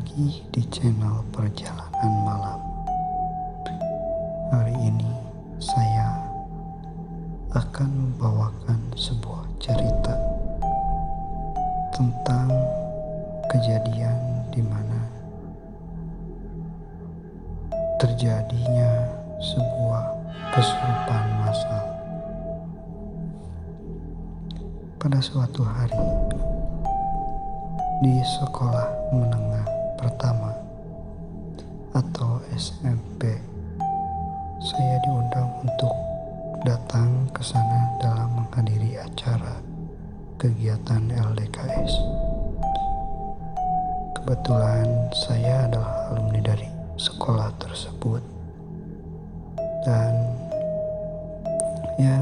lagi di channel Perjalanan Malam. Hari ini saya akan membawakan sebuah cerita tentang kejadian di mana terjadinya sebuah kesurupan massal. Pada suatu hari di sekolah menengah pertama atau SMP, saya diundang untuk datang ke sana dalam menghadiri acara kegiatan LDKS. Kebetulan saya adalah alumni dari sekolah tersebut dan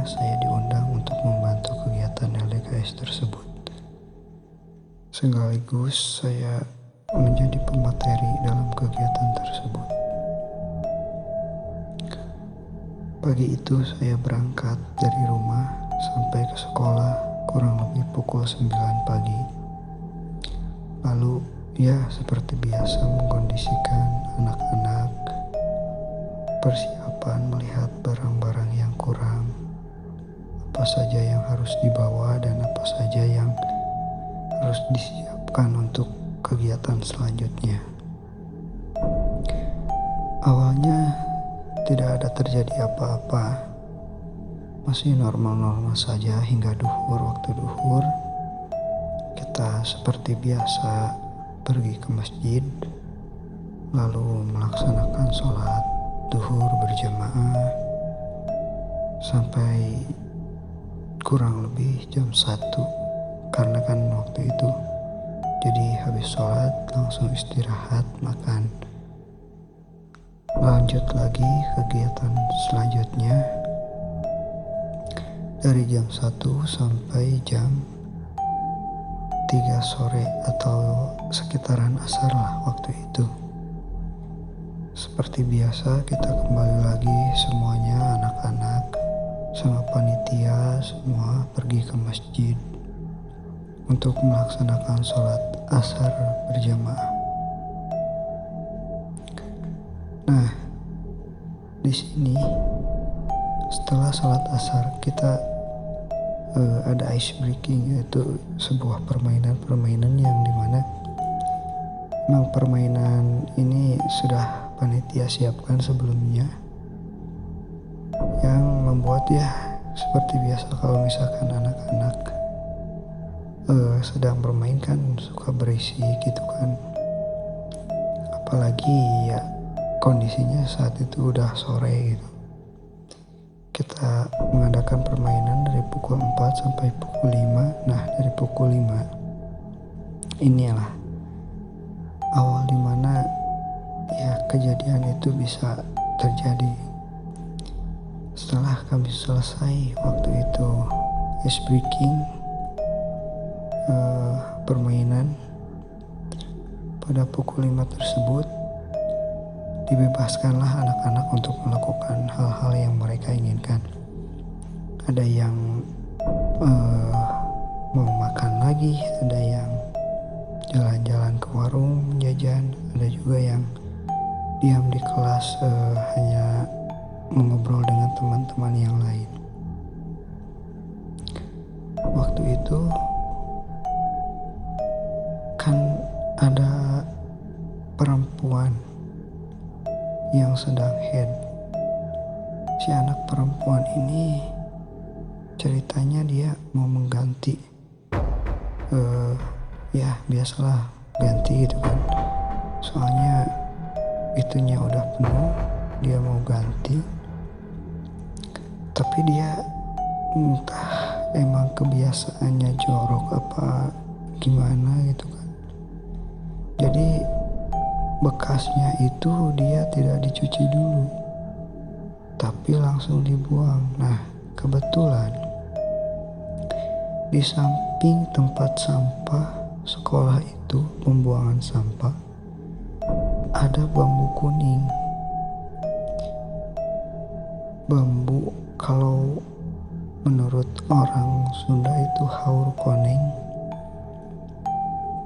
saya diundang untuk membantu kegiatan LDKS tersebut. Sekaligus saya menjadi pemateri dalam kegiatan tersebut. Pagi itu saya berangkat dari rumah sampai ke sekolah kurang lebih pukul 9 pagi. Lalu seperti biasa mengkondisikan anak-anak, persiapan melihat barang-barang yang kurang, apa saja yang harus dibawa dan apa saja yang harus disiapkan untuk kegiatan selanjutnya. Awalnya tidak ada terjadi apa-apa, masih normal-normal saja hingga waktu duhur kita seperti biasa pergi ke masjid, lalu melaksanakan sholat duhur berjamaah sampai kurang lebih jam 1, karena kan waktu itu jadi habis sholat langsung istirahat, makan, lanjut lagi kegiatan selanjutnya dari jam 1 sampai jam 3 sore atau sekitaran asar lah waktu itu. Seperti biasa kita kembali lagi semuanya, anak-anak sama panitia semua pergi ke masjid untuk melaksanakan sholat asar berjamaah. Nah, di sini setelah sholat asar kita ada ice breaking, yaitu sebuah permainan yang dimana memang permainan ini sudah panitia siapkan sebelumnya, yang membuat seperti biasa kalau misalkan anak-anak sedang bermain kan suka berisik gitu kan, apalagi kondisinya saat itu udah sore gitu. Kita mengadakan permainan dari pukul 4 sampai pukul 5. Nah, dari pukul 5 inilah awal dimana kejadian itu bisa terjadi. Setelah kami selesai waktu itu ice breaking, permainan, pada pukul 5 tersebut dibebaskanlah anak-anak untuk melakukan hal-hal yang mereka inginkan. Ada yang mau makan lagi, ada yang jalan-jalan ke warung jajan, ada juga yang diam di kelas hanya mengobrol dengan teman-teman yang lain. Waktu itu kan ada perempuan yang sedang head. Si anak perempuan ini ceritanya dia mau mengganti, biasalah ganti gitu kan, soalnya itunya udah penuh, dia mau ganti, tapi dia entah emang kebiasaannya jorok apa gimana gitu kan, jadi bekasnya itu dia tidak dicuci dulu tapi langsung dibuang. Nah, kebetulan di samping tempat sampah sekolah itu, pembuangan sampah, ada bambu kuning. Bambu kalau menurut orang Sunda itu haur koneng.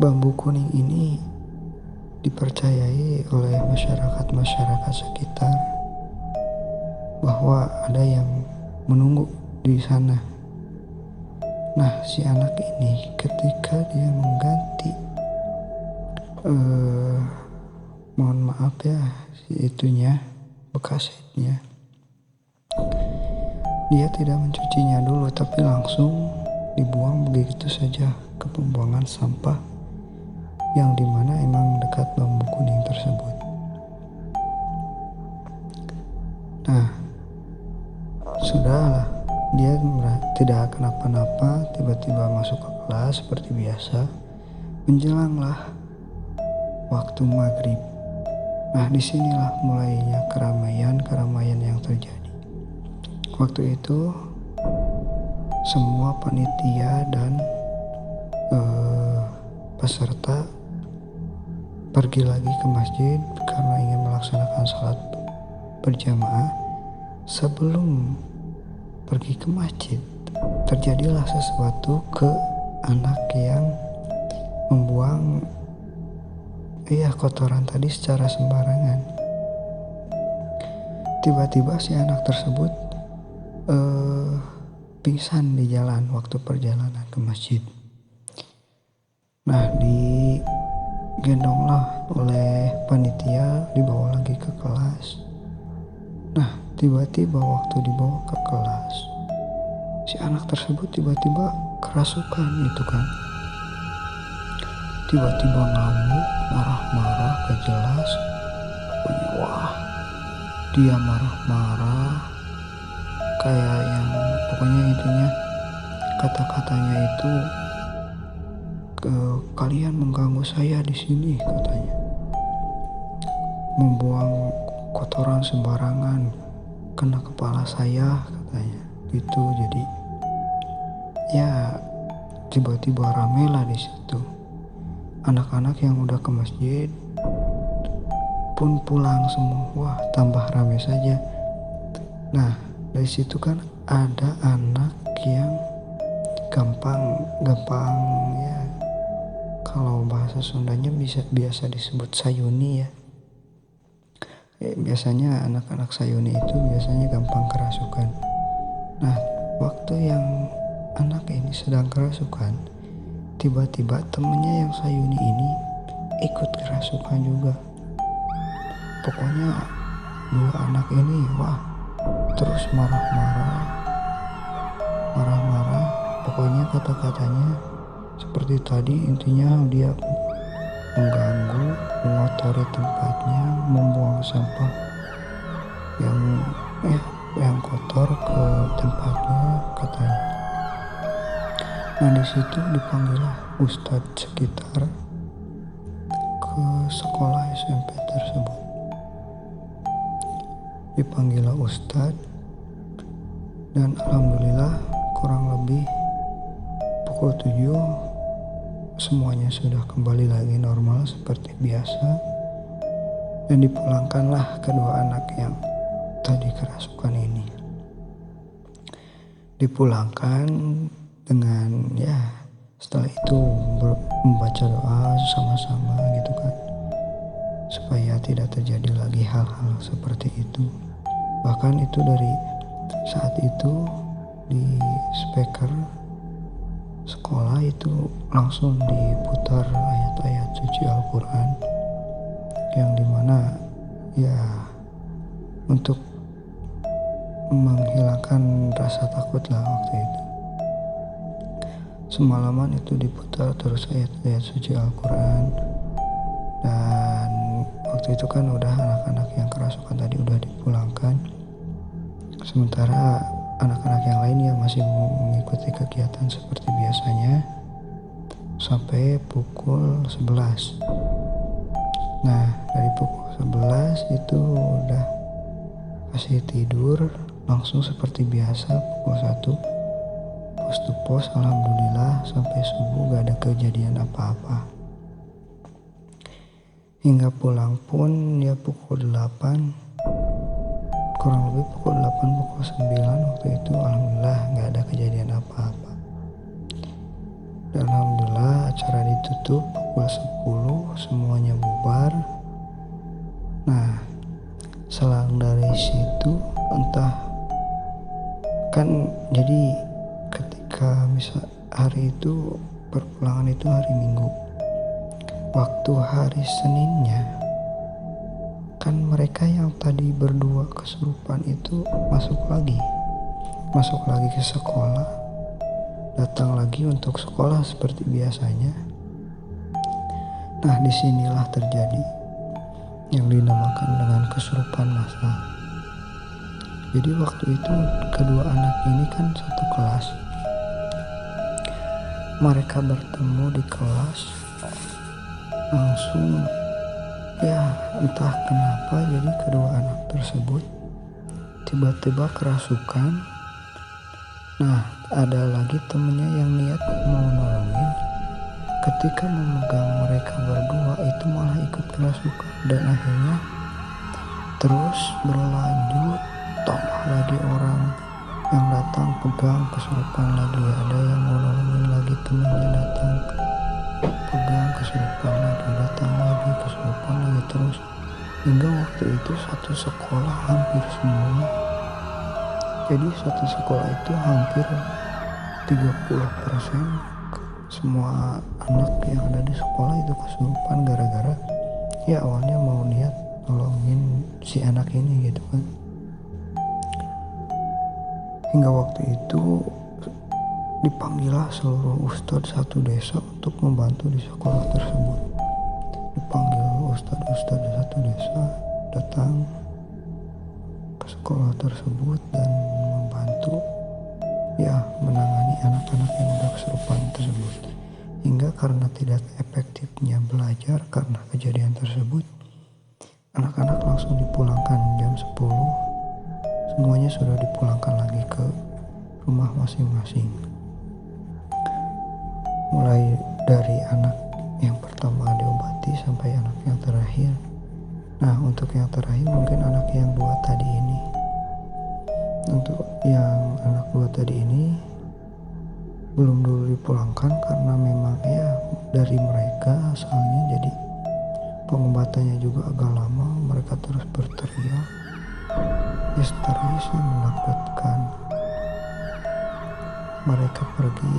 Bambu kuning ini dipercayai oleh masyarakat sekitar bahwa ada yang menunggu di sana. Nah, si anak ini ketika dia mengganti mohon maaf ya, si itunya, bekas headnya, dia tidak mencucinya dulu tapi langsung dibuang begitu saja ke pembuangan sampah yang dimana emang dekat bambu kuning tersebut. Nah, sudahlah, dia tidak kenapa-napa, tiba-tiba masuk ke kelas seperti biasa. Menjelanglah waktu maghrib. Nah, disinilah mulainya keramaian yang terjadi. Waktu itu semua panitia dan peserta pergi lagi ke masjid karena ingin melaksanakan salat berjamaah. Sebelum pergi ke masjid, terjadilah sesuatu ke anak yang membuang kotoran tadi secara sembarangan. Tiba-tiba si anak tersebut pingsan di jalan waktu perjalanan ke masjid. Nah, digendonglah oleh panitia, dibawa lagi ke kelas. Nah, tiba-tiba waktu dibawa ke kelas, si anak tersebut tiba-tiba kerasukan itu kan. Tiba-tiba ngamuk, marah-marah, gak jelas. Pokoknya wah, dia marah-marah kayak yang pokoknya intinya kata-katanya itu, kalian mengganggu saya di sini katanya. Membuang kotoran sembarangan kena kepala saya katanya. Gitu, jadi ya tiba-tiba rame lah di situ. Anak-anak yang udah ke masjid pun pulang semua. Wah, tambah rame saja. Nah, dari situ kan ada anak yang gampang ya, kalau bahasa Sundanya biasa disebut sayuni ya. Biasanya anak-anak sayuni itu biasanya gampang kerasukan. Nah, waktu yang anak ini sedang kerasukan, tiba-tiba temennya yang sayuni ini ikut kerasukan juga. Pokoknya dua anak ini wah terus marah-marah. Pokoknya kata-katanya seperti tadi, intinya dia mengganggu, mengotori tempatnya, membuang sampah yang kotor ke tempatnya katanya. Nah, di situ dipanggillah ustadz sekitar ke sekolah SMP tersebut. Dipanggillah ustadz dan alhamdulillah kurang lebih pukul 7 semuanya sudah kembali lagi normal seperti biasa, dan dipulangkanlah kedua anak yang tadi kerasukan ini. Dipulangkan dengan setelah itu membaca doa sama-sama gitu kan, supaya tidak terjadi lagi hal-hal seperti itu. Bahkan itu dari saat itu di speaker sekolah itu langsung diputar ayat-ayat suci Al-Quran yang dimana untuk menghilangkan rasa takut lah waktu itu. Semalaman itu diputar terus ayat-ayat suci Al-Quran, dan waktu itu kan udah anak-anak yang kerasukan tadi udah dipulangkan, sementara anak-anak yang lain yang masih mengikuti kegiatan seperti biasanya sampai pukul 11. Nah, dari pukul 11 itu udah kasih tidur, langsung seperti biasa pukul 1 pos to pos. Alhamdulillah sampai subuh gak ada kejadian apa-apa. Hingga pulang pun pukul 8, kurang lebih pukul 8, pukul 9 waktu itu alhamdulillah gak ada kejadian apa-apa. Dan alhamdulillah acara ditutup pukul 10 semuanya bubar. Nah, selang dari situ entah kan, jadi ketika misal hari itu perpulangan itu hari Minggu, waktu hari Seninnya kan mereka yang tadi berdua kesurupan itu masuk lagi ke sekolah, datang lagi untuk sekolah seperti biasanya. Nah, disinilah terjadi yang dinamakan dengan kesurupan massal. Jadi waktu itu kedua anak ini kan satu kelas, mereka bertemu di kelas, langsung ya entah kenapa jadi kedua anak tersebut tiba-tiba kerasukan. Nah, ada lagi temennya yang niat mau nolongin, ketika memegang mereka berdua itu malah ikut kerasukan, dan akhirnya terus berlanjut, tambah lagi orang yang datang pegang kesurupan lagi, ada yang mau nolongin lagi, temennya datang pegang kesurupan lagi, datang lagi kesurupan lagi, terus hingga waktu itu satu sekolah hampir semua, jadi satu sekolah itu hampir 30% semua anak yang ada di sekolah itu kesurupan gara-gara ya awalnya mau niat nolongin si anak ini gitu kan. Hingga waktu itu dipanggillah seluruh ustadz satu desa untuk membantu di sekolah tersebut. Dipanggil ustadz satu desa datang ke sekolah tersebut dan membantu ya menangani anak-anak yang udah kesurupan tersebut. Hingga karena tidak efektifnya belajar karena kejadian tersebut, anak-anak langsung dipulangkan jam 10. Semuanya sudah dipulangkan lagi ke rumah masing-masing. Mulai dari anak yang pertama diobati sampai anak yang terakhir. Nah, untuk yang terakhir mungkin anak yang dua tadi ini. Untuk yang anak dua tadi ini belum dulu dipulangkan karena memang ya dari mereka asalnya, jadi pengobatannya juga agak lama, mereka terus berteriak histeris yang menakutkan. Mereka pergi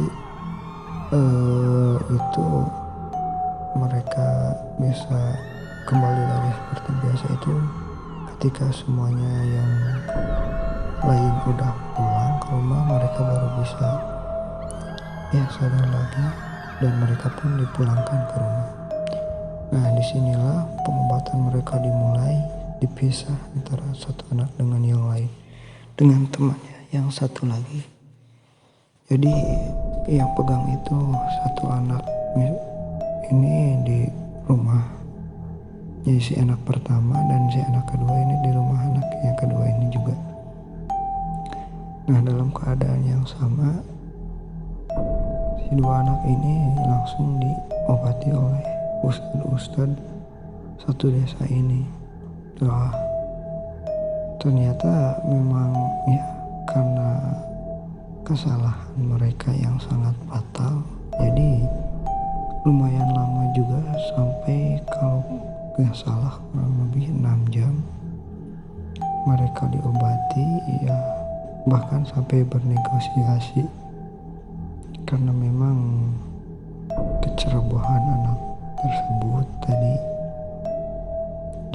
itu mereka bisa kembali lagi seperti biasa itu ketika semuanya yang lain udah pulang ke rumah, mereka baru bisa ya sadar lagi dan mereka pun dipulangkan ke rumah. Nah, disinilah pengobatan mereka dimulai, dipisah antara satu anak dengan yang lain, dengan temannya yang satu lagi. Jadi yang pegang itu satu anak ini di rumah, jadi si anak pertama dan si anak kedua ini di rumah anak yang kedua ini juga. Nah, dalam keadaan yang sama si dua anak ini langsung diobati oleh ustadz satu desa ini. Wah, ternyata memang ya karena kesalahan mereka yang sangat fatal, jadi lumayan lama juga, sampai kalau gak salah kurang lebih 6 jam mereka diobati, ya bahkan sampai bernegosiasi karena memang kecerobohan anak tersebut tadi.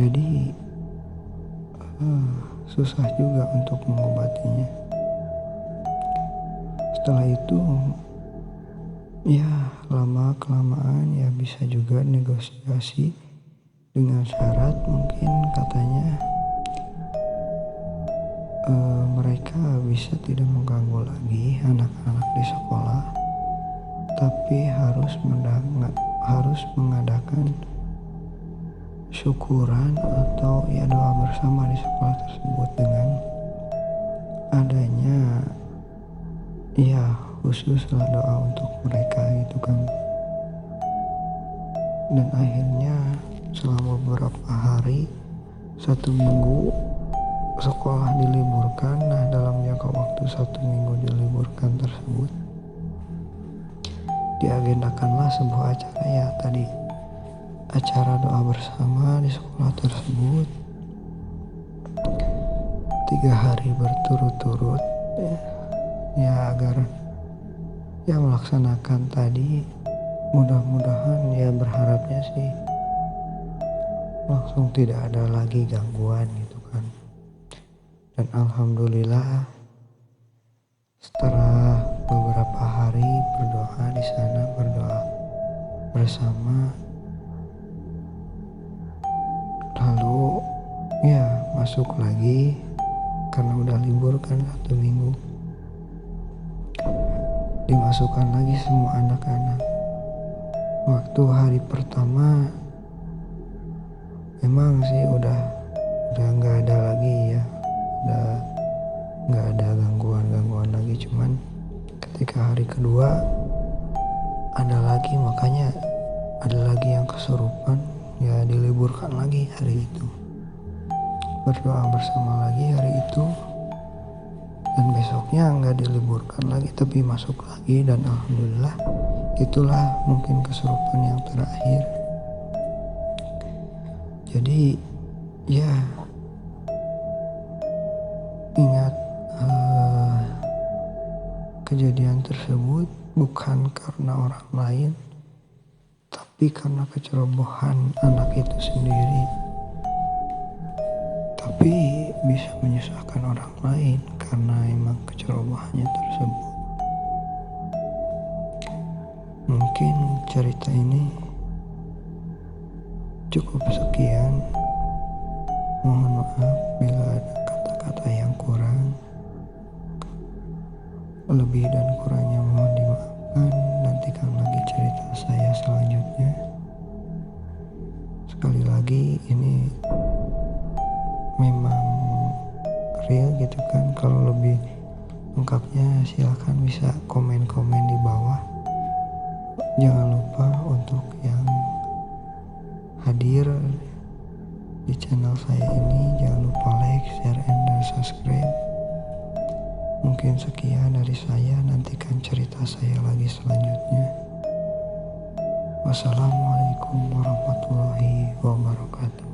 Jadi susah juga untuk mengobatinya. Setelah itu ya lama kelamaan ya bisa juga negosiasi dengan syarat mungkin katanya mereka bisa tidak mengganggu lagi anak-anak di sekolah, tapi harus mengadakan syukuran atau ya doa bersama di sekolah tersebut dengan adanya ya khususlah doa untuk mereka gitu kan. Dan akhirnya selama beberapa hari, 1 minggu sekolah diliburkan. Nah, dalam jangka waktu 1 minggu diliburkan tersebut diagendakanlah sebuah acara ya tadi acara doa bersama di sekolah tersebut 3 hari berturut-turut ya agar ya melaksanakan tadi. Mudah-mudahan ya berharapnya sih langsung tidak ada lagi gangguan gitu kan. Dan alhamdulillah setelah beberapa hari berdoa di sana, berdoa bersama, lalu ya masuk lagi karena udah libur kan 1 minggu, dimasukkan lagi semua anak-anak. Waktu hari pertama memang sih udah nggak ada lagi ya, udah nggak ada gangguan lagi. Cuman ketika hari kedua ada lagi, makanya ada lagi yang kesurupan, ya diliburkan lagi hari itu. Berdoa bersama lagi hari itu, dan besoknya nggak diliburkan lagi tapi masuk lagi. Dan alhamdulillah itulah mungkin kesurupan yang terakhir. Jadi ya ingat kejadian tersebut bukan karena orang lain, tapi karena kecerobohan anak itu sendiri. Tapi bisa menyusahkan orang lain karena emang kecerobohannya tersebut. Mungkin cerita ini cukup sekian. Mohon maaf bila ada kata-kata yang kurang. Lebih dan kurangnya mohon dimaafkan. Nantikan lagi cerita saya selanjutnya. Sekali lagi ini memang real gitu kan. Kalau lebih lengkapnya silahkan bisa komen-komen di bawah. Jangan lupa untuk yang hadir di channel saya ini, jangan lupa like, share, dan subscribe. Mungkin sekian dari saya, nantikan cerita saya lagi selanjutnya. Wassalamualaikum warahmatullahi wabarakatuh.